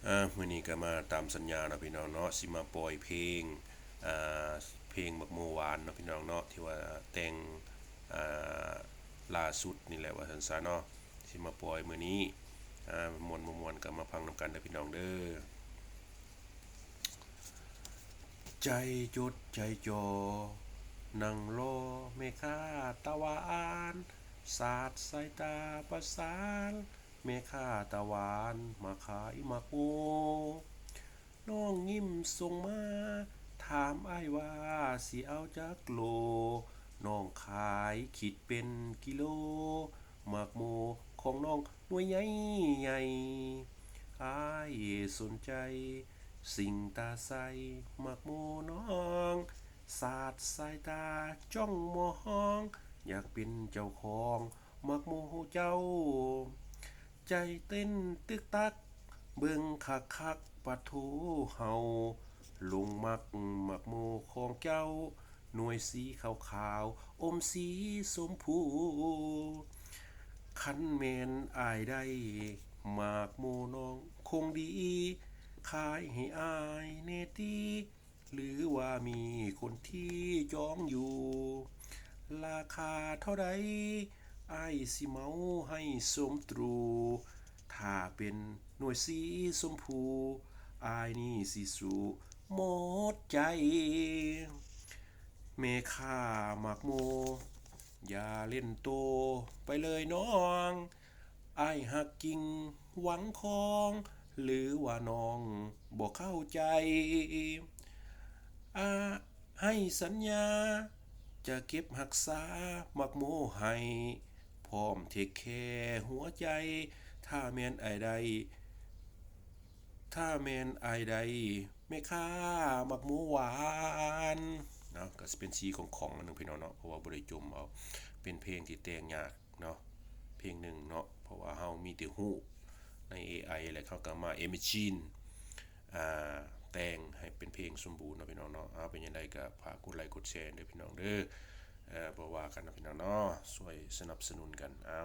มื้อนี้ก็มาตามสัญญาเนาะพี่น้องเนาะสิมาปล่อยเพลงอ่าเพลงบักโมหวานเนาะพี่น้องเนาะที่ว่าแต่งอ่าล่าสุดนี่แหละว่าซั่นซะเนาะสิมาปล่อยมื้อนี้ม่วนๆก็มาฟังนำกันเด้อพี่น้องเด้อใจจดใจจ่อนั่งรอแม่ค้าตะวันสาดสายตาประสานแม่ค้าตะวันมาขายมักโม น้องยิ้มส่งมาถามอ้ายว่าสิเอาจักโลน้องขายคิดเป็นกิโลหมากโมของน้องหน่วยใหญ่ใหญ่อ้ายสนใจสิ่งตาใสหมากโมน้องสาดสายตาจ้องมองอยากเป็นเจ้าของหมากโมเจ้า ใจเต้นตึกตักเบิ่งคักคักปะโถเฮาลงมักโมของเจ้าหน่วยสีขาวขาวอมสีสมพูคันแมนอายได้มากโมน้องคงดีขายให้อายเนตีหรือว่ามีคนที่จองอยู่ราคาเท่าใดไอายสิเมาให้สมตรู ถ้าเป็นหน่วยสีสมพูอายนี่สิสู่หมดใจเมค่าหมักโมอย่าเล่นโตไปเลยน้องอายหักกิ่งหวังคองหรือว่าน้องบอกเข้าใจอาให้สัญญาจะเก็บหักษาหมักโมให้พร้อมเทคแคร์หัวใจถ้าแม่นไอใด ถ้าแมนไอใดไม่ค่ามักหมูหวานเนาะก็เป็นสีของอันนึงพี่น้องเนาะเพราะว่าบริจมเอาเป็นเพลงที่แต่งยากเนาะเพลงหนึ่งเนาะเพราะว่าเฮามีแต่ฮู้ใน AI แล้วเขาก็มาImagine อ่าแต่งให้เป็นเพลงสมบูรณ์เนาะพี่น้องเนาะเอาเป็นยังไงก็ฝากกดไลค์กดแชร์ด้วยพี่น้องเด้อบ่ว่ากันนะพี่น้องเนาะช่วยสนับสนุนกันเอา